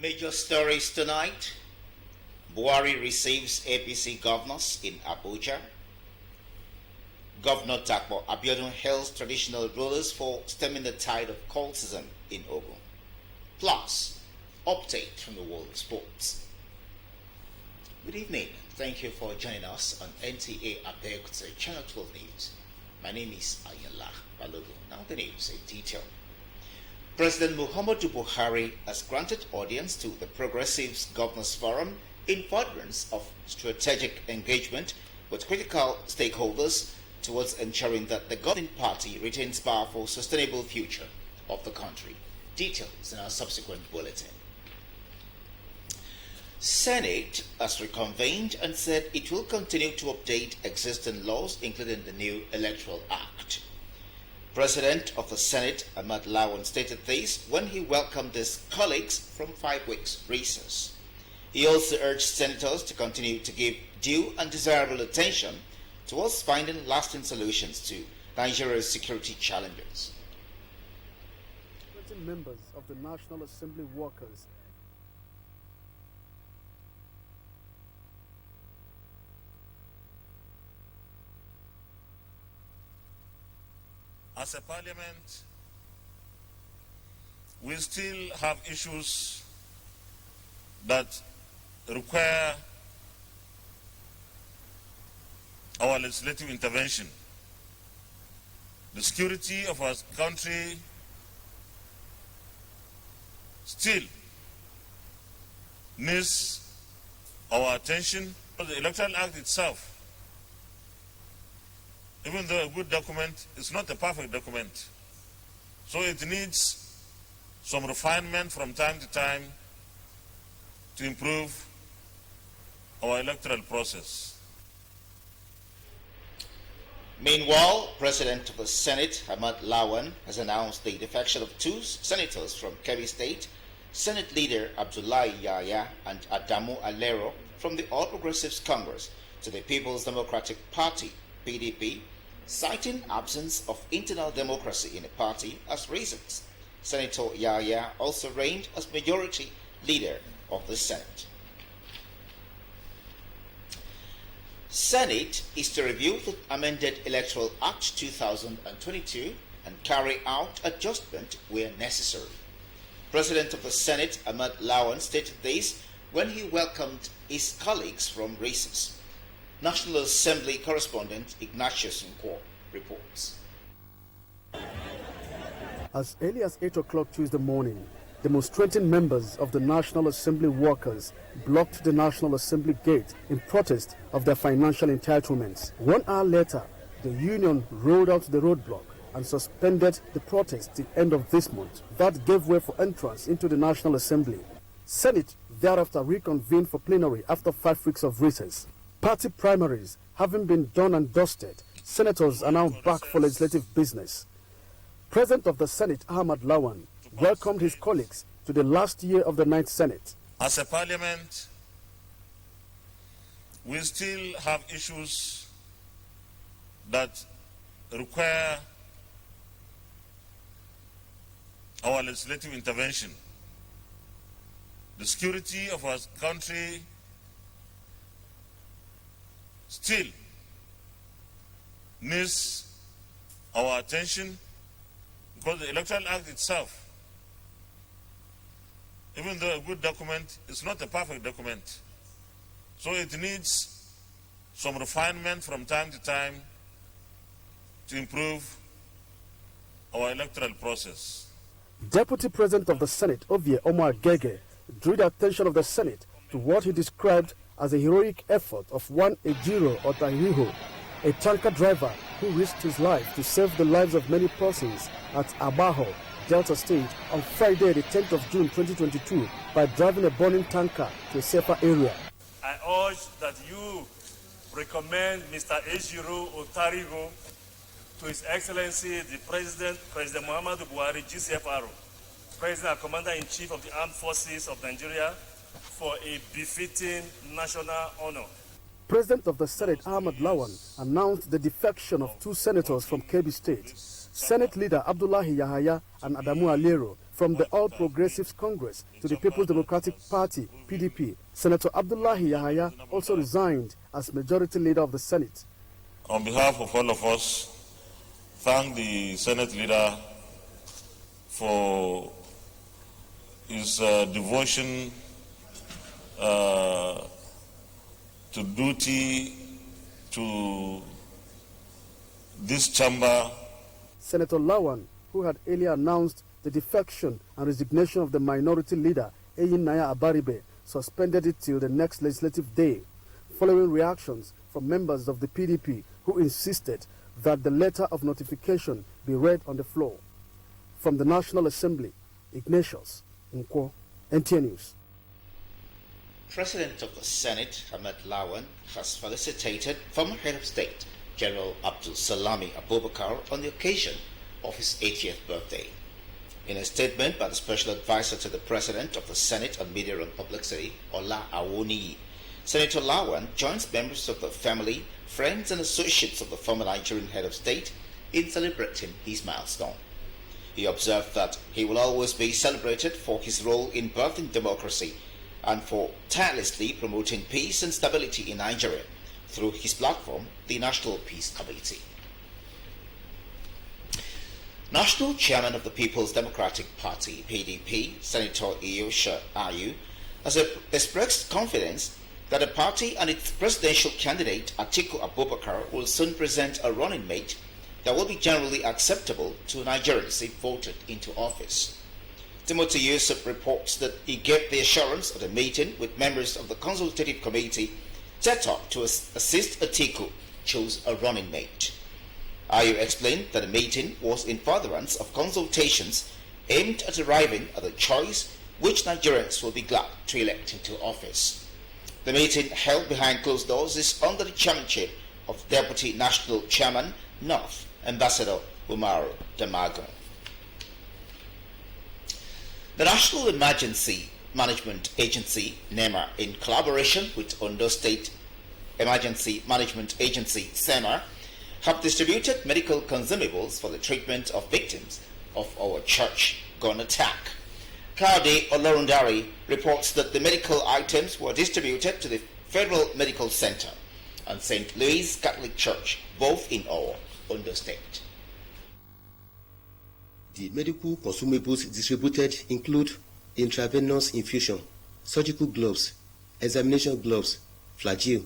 Major stories tonight. Buhari receives APC governors in Abuja. Governor Abeokuta hails traditional rulers for stemming the tide of cultism in Ogun. Plus, update from the world of sports. Good evening. Thank you for joining us on NTA Abeokuta Channel 12 News. My name is Ayala Balogun. Now the news in detail. President Muhammadu Buhari has granted audience to the Progressives Governors Forum in furtherance of strategic engagement with critical stakeholders towards ensuring that the governing party retains powerful, sustainable future of the country. Details in our subsequent bulletin. Senate has reconvened and said it will continue to update existing laws, including the new Electoral Act. President of the Senate, Ahmad Lawan, stated this when he welcomed his colleagues from 5 weeks recess. He also urged senators to continue to give due and desirable attention towards finding lasting solutions to Nigeria's security challenges. Members of the National Assembly workers as a parliament, we still have issues that require our legislative intervention. The security of our country still needs our attention. The Electoral Act itself, even though a good document, is not a perfect document. So it needs some refinement from time to time to improve our electoral process. Meanwhile, President of the Senate, Ahmad Lawan, has announced the defection of 2 senators from Kebbi State, Senate leader Abdullahi Yahya and Adamu Alero from the All Progressives Congress to the People's Democratic Party, PDP, citing absence of internal democracy in the party as reasons. Senator Yahya also reigned as majority leader of the Senate. Senate is to review the amended Electoral Act 2022 and carry out adjustment where necessary. President of the Senate, Ahmad Lawan, stated this when he welcomed his colleagues from recess. National Assembly correspondent Ignatius Nkwo reports. As early as 8 o'clock Tuesday morning, demonstrating members of the National Assembly workers blocked the National Assembly gate in protest of their financial entitlements. 1 hour later, the union rolled out the roadblock and suspended the protest till the end of this month. That gave way for entrance into the National Assembly. Senate thereafter reconvened for plenary after 5 weeks of recess. Party primaries having been done and dusted, senators are now back for legislative business. President of the Senate, Ahmad Lawan, welcomed his colleagues to the last year of the 9th Senate. As a parliament, we still have issues that require our legislative intervention. The security of our country still needs our attention because the Electoral Act itself, even though a good document, is not a perfect document. So it needs some refinement from time to time to improve our electoral process. Deputy President of the Senate, Ovie Omar Gege, drew the attention of the Senate to what he described as a heroic effort of one Ejiro Otahiriho, a tanker driver who risked his life to save the lives of many persons at Abaho, Delta State on Friday, the 10th of June 2022 by driving a burning tanker to a safer area. I urge that you recommend Mr. Ejiro Otahiriho to His Excellency the President Muhammadu Buhari, GCFR, President and Commander-in-Chief of the Armed Forces of Nigeria, for a befitting national honor. President of the Senate, Ahmad Lawan, announced the defection of 2 senators from Kebbi State. Senate leader Abdullahi Yahya and Adamu Alero From the All Progressives Congress to the People's Democratic Party, PDP, Senator Abdullahi Yahaya also resigned as Majority Leader of the Senate. On behalf of all of us, thank the Senate Leader for his devotion to duty to this chamber. Senator Lawan, who had earlier announced the defection and resignation of the Minority Leader, Eyinaya Abaribe, suspended it till the next legislative day, following reactions from members of the PDP who insisted that the letter of notification be read on the floor. From the National Assembly, Ignatius Nkwo, NTA News. President of the Senate, Ahmed Lawan, has felicitated former head of state, General Abdul Salami Abubakar, on the occasion of his 80th birthday. In a statement by the Special Advisor to the President of the Senate on Media and Publicity, Ola Awoniyi, Senator Lawan joins members of the family, friends and associates of the former Nigerian head of state in celebrating his milestone. He observed that he will always be celebrated for his role in birthing democracy and for tirelessly promoting peace and stability in Nigeria through his platform, the National Peace Committee. National Chairman of the People's Democratic Party, PDP, Senator Iyosha Ayu, has expressed confidence that the party and its presidential candidate, Atiku Abubakar, will soon present a running mate that will be generally acceptable to Nigerians if voted into office. Timothy Yusuf reports that he gave the assurance at a meeting with members of the Consultative Committee set up to assist Atiku choose a running mate. Ayu explained that the meeting was in furtherance of consultations aimed at arriving at a choice which Nigerians will be glad to elect into office. The meeting, held behind closed doors, is under the chairmanship of Deputy National Chairman, North, Ambassador Umar Damago. The National Emergency Management Agency, NEMA, in collaboration with Ondo State Emergency Management Agency, SEMA, have distributed medical consumables for the treatment of victims of our church gun attack. Kaode Olorundari reports that the medical items were distributed to the Federal Medical Center and St. Louis Catholic Church, both in Ondo State. The medical consumables distributed include intravenous infusion, surgical gloves, examination gloves, flagyl,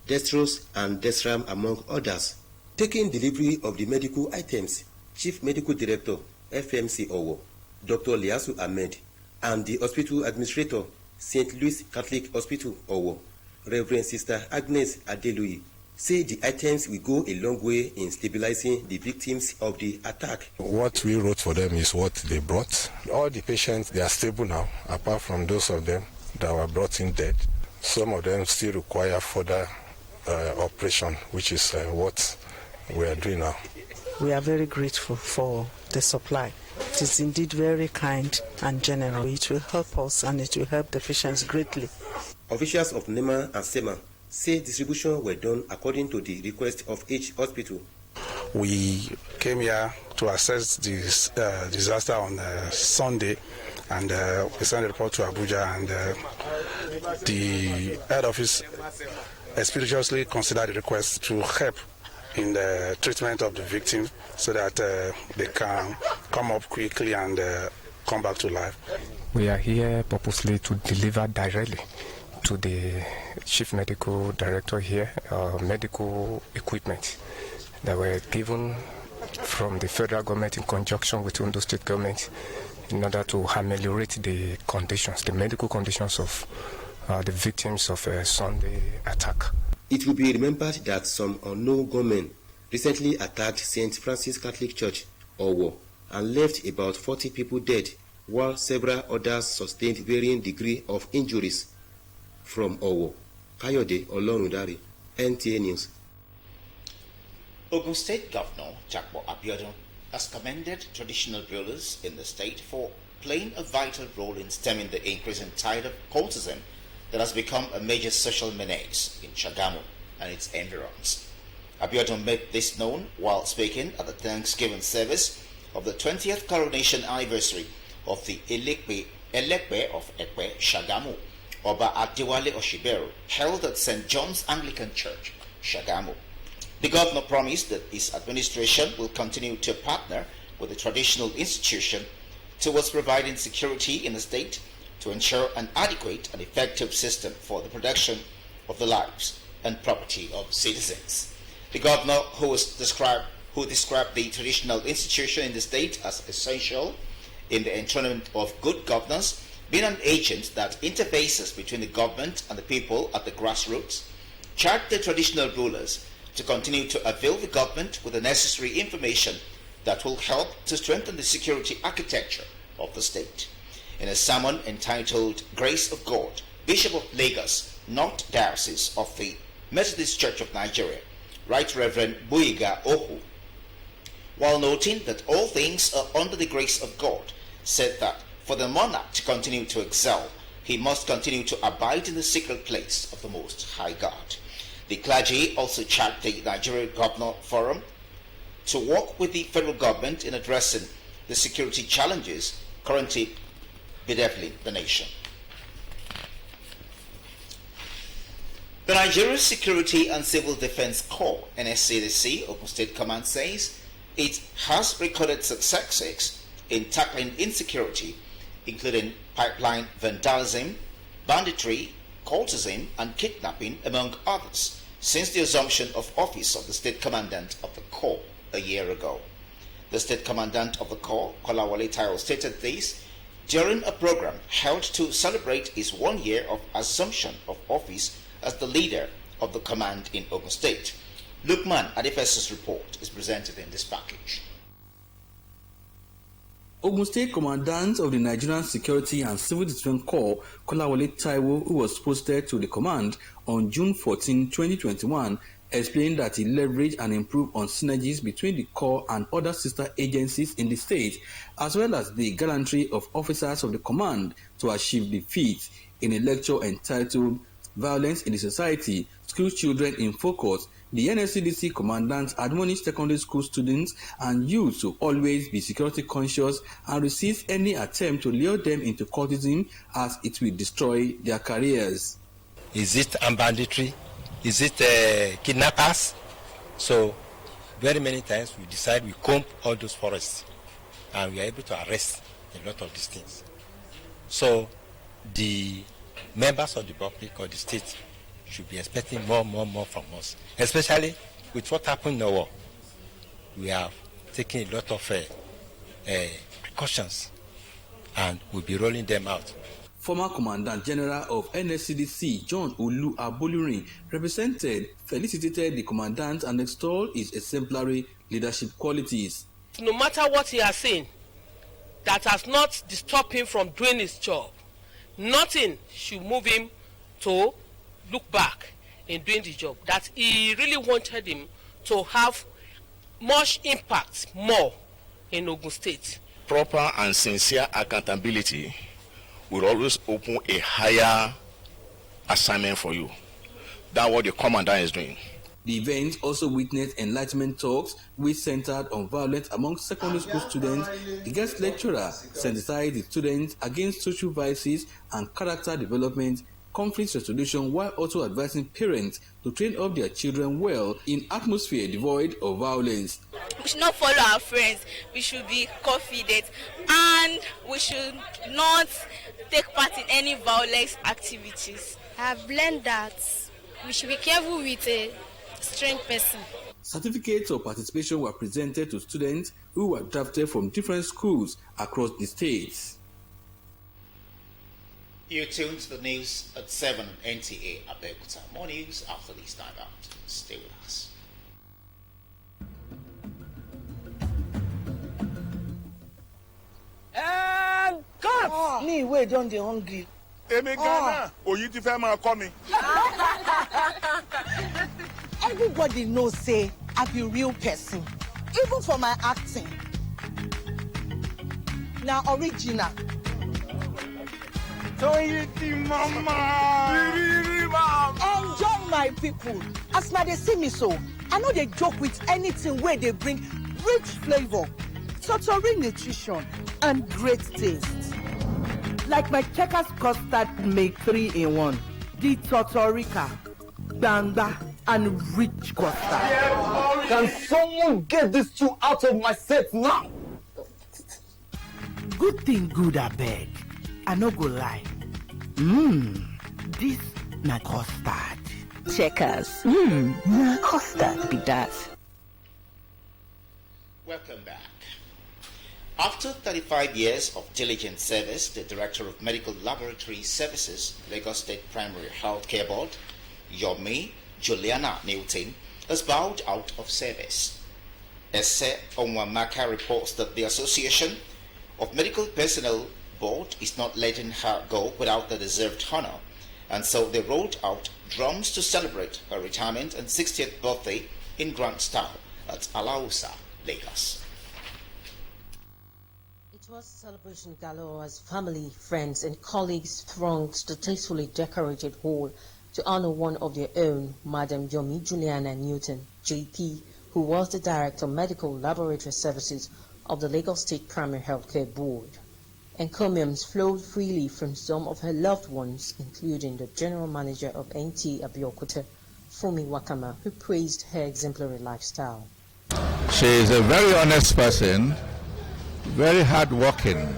dextrose and dextram, among others. Taking delivery of the medical items, Chief Medical Director, FMC Owo, Dr. Liasu Ahmed, and the Hospital Administrator, St. Louis Catholic Hospital Owo, Reverend Sister Agnes Adelui, say the items will go a long way in stabilizing the victims of the attack. What we wrote for them is what they brought. All the patients, they are stable now, apart from those of them that were brought in dead. Some of them still require further operation, which is what we are doing now. We are very grateful for the supply. It is indeed very kind and generous. It will help us and it will help the patients greatly. Officials of NEMA and SEMA say distribution were done according to the request of each hospital. We came here to assess this disaster on Sunday, and we sent a report to Abuja, and the head office expeditiously considered the request to help in the treatment of the victims so that they can come up quickly and come back to life. We are here purposely to deliver directly to the Chief Medical Director here, medical equipment that were given from the federal government in conjunction with Ondo State government in order to ameliorate the conditions, the medical conditions of the victims of a Sunday attack. It will be remembered that some unknown gunmen recently attacked St. Francis Catholic Church, Owo, and left about 40 people dead, while several others sustained varying degree of injuries. From Owo, Kayode Olorundari, NTA News. Ogun State Governor Jakbo Abiodun has commended traditional rulers in the state for playing a vital role in stemming the increasing tide of cultism that has become a major social menace in Shagamu and its environs. Abiodun made this known while speaking at the Thanksgiving service of the 20th coronation anniversary of the Elekpe of Ekpe, Shagamu, Oba Adewale Oshibero, held at St. John's Anglican Church, Shagamu. The governor promised that his administration will continue to partner with the traditional institution towards providing security in the state to ensure an adequate and effective system for the protection of the lives and property of citizens. The governor, who described the traditional institution in the state as essential in the enthronement of good governance, being an agent that interfaces between the government and the people at the grassroots, charged the traditional rulers to continue to avail the government with the necessary information that will help to strengthen the security architecture of the state. In a sermon entitled Grace of God, Bishop of Lagos, North Diocese of the Methodist Church of Nigeria, Right Reverend Buiga Ohu, while noting that all things are under the grace of God, said that for the monarch to continue to excel, he must continue to abide in the secret place of the Most High God. The clergy also charged the Nigerian Governor Forum to work with the federal government in addressing the security challenges currently bedeviling the nation. The Nigeria Security and Civil Defense Corps, NSCDC, Ogun State Command, says it has recorded successes in tackling insecurity, including pipeline vandalism, banditry, cultism, and kidnapping, among others, since the assumption of office of the State Commandant of the Corps a year ago. The State Commandant of the Corps, Kolawole Taiwo, stated this during a program held to celebrate his 1 year of assumption of office as the leader of the command in Ogun State. Lukman Adefeso's report is presented in this package. Ogun State Commandant of the Nigerian Security and Civil Defense Corps, Kolawole Taiwo, who was posted to the command on June 14, 2021, explained that he leveraged and improved on synergies between the Corps and other sister agencies in the state, as well as the gallantry of officers of the command to achieve the feat. In a lecture entitled Violence in the Society, School Children in Focus, the NSCDC commandant admonished secondary school students and youth to always be security conscious and resist any attempt to lure them into cultism, as it will destroy their careers. Is it banditry? Is it kidnappers? So very many times we decide we comb all those forests and we are able to arrest a lot of these things. So the members of the public or the state should be expecting more from us, especially with what happened in the war. We have taken a lot of precautions and we'll be rolling them out. Former Commandant General of NSCDC, John Olu Abolurin, felicitated the Commandant and extolled his exemplary leadership qualities. No matter what he has seen, that has not disturbed him from doing his job. Nothing should move him to look back in doing the job. That he really wanted him to have much impact more in Ogun State. Proper and sincere accountability will always open a higher assignment for you. That's what the commander is doing. The event also witnessed enlightenment talks which centered on violence among secondary school students. The guest lecturer sensitized the students against social vices and character development, conflict resolution, while also advising parents to train up their children well in atmosphere devoid of violence. We should not follow our friends. We should be confident and we should not take part in any violence activities. I have learned that we should be careful with a strange person. Certificates of participation were presented to students who were drafted from different schools across the states. You tuned to the news at 7 on NTA Abeokuta. More news after this time out. Stay with us. God! Me, we don't dey hungry. Emi Ghana, oyi ti fẹ́ máa kọ́ mi. Everybody knows say I be real person, even for my acting. Now original. Enjoy my people. As now they see me so, I know they joke with anything where they bring rich flavor. Totori nutrition, and great taste. Like my Checkers custard make 3-in-1, the Totorica, Banga, and rich custard. Can someone get these two out of my set now? Good thing good, I beg. I no go lie. This na custard. Checkers. Na custard be that. Welcome back. After 35 years of diligent service, the Director of Medical Laboratory Services, Lagos State Primary Healthcare Board, Yomi Juliana Newton, has bowed out of service. Ese Onwamaka reports that the Association of Medical Personnel Board is not letting her go without the deserved honor, and so they rolled out drums to celebrate her retirement and 60th birthday in grand style at Alausa, Lagos. It was a celebration galore as family, friends and colleagues thronged the tastefully decorated hall to honor one of their own, Madam Yomi Juliana Newton, JP, who was the Director of Medical Laboratory Services of the Lagos State Primary Healthcare Board. Encomiums flowed freely from some of her loved ones, including the General Manager of NTA Abeokuta, Fumi Wakama, who praised her exemplary lifestyle. She is a very honest person, very hardworking,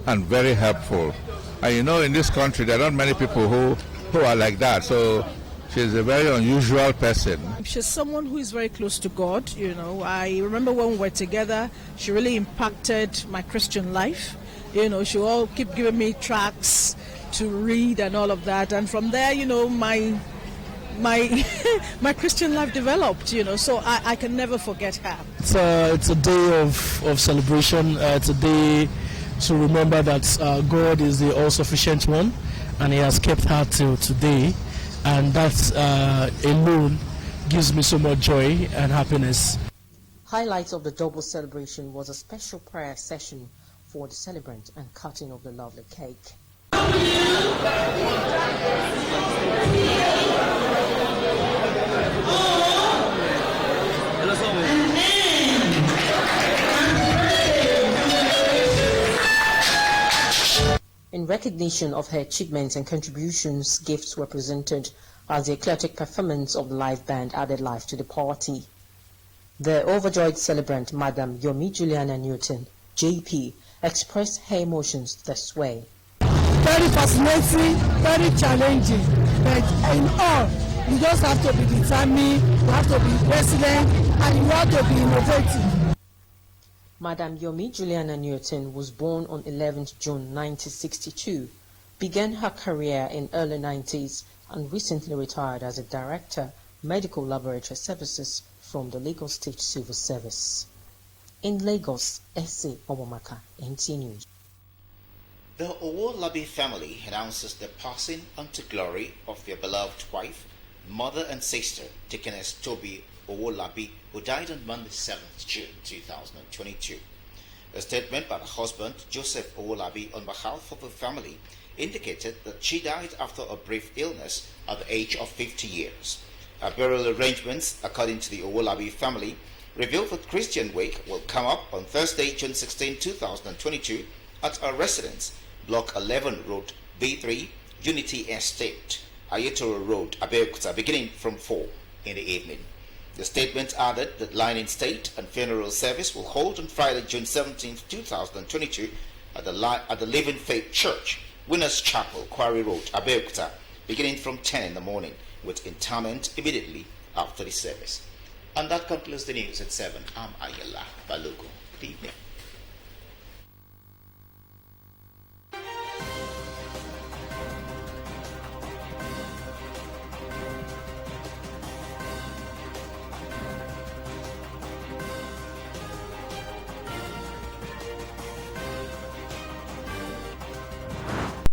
and very helpful. And you know, in this country, there are not many people who are like that. So she's a very unusual person. She's someone who is very close to God. You know, I remember when we were together, she really impacted my Christian life. You know, she will keep giving me tracts to read and all of that. And from there, you know, my Christian life developed, you know, so I can never forget her. It's a day of celebration. It's a day to remember that God is the all-sufficient one, and He has kept her till today, and that alone gives me so much joy and happiness. Highlights of the double celebration was a special prayer session for the celebrant and cutting of the lovely cake. In recognition of her achievements and contributions, gifts were presented as the eclectic performance of the live band added life to the party. The overjoyed celebrant, Madam Yomi Juliana Newton, JP, expressed her emotions this way. Very fascinating, very challenging, but in all, you just have to be determined, you have to be resilient, and you have to be innovative. Madam Yomi Juliana Newton was born on 11th June 1962, began her career in early 90s, and recently retired as a Director, Medical Laboratory Services from the Lagos State Civil Service. In Lagos, S.A. Obamaka, NTA News. The Owolabi family announces the passing unto glory of their beloved wife, mother and sister, Deaconess Toby Owolabi, who died on Monday 7th June 2022. A statement by the husband, Joseph Owolabi, on behalf of the family, indicated that she died after a brief illness at the age of 50 years. Her burial arrangements, according to the Owolabi family, revealed that Christian wake will come up on Thursday, June 16, 2022 at her residence, Block 11 Road B3, Unity Estate, Ayetoro Road, Abeokuta, beginning from 4 in the evening. The statement added that line in state and funeral service will hold on Friday, June 17, 2022 at the Living Faith Church, Winners Chapel, Quarry Road, Abeokuta, beginning from 10 in the morning, with interment immediately after the service. And that concludes the news at 7. I'm Ayala Balogo. Good evening.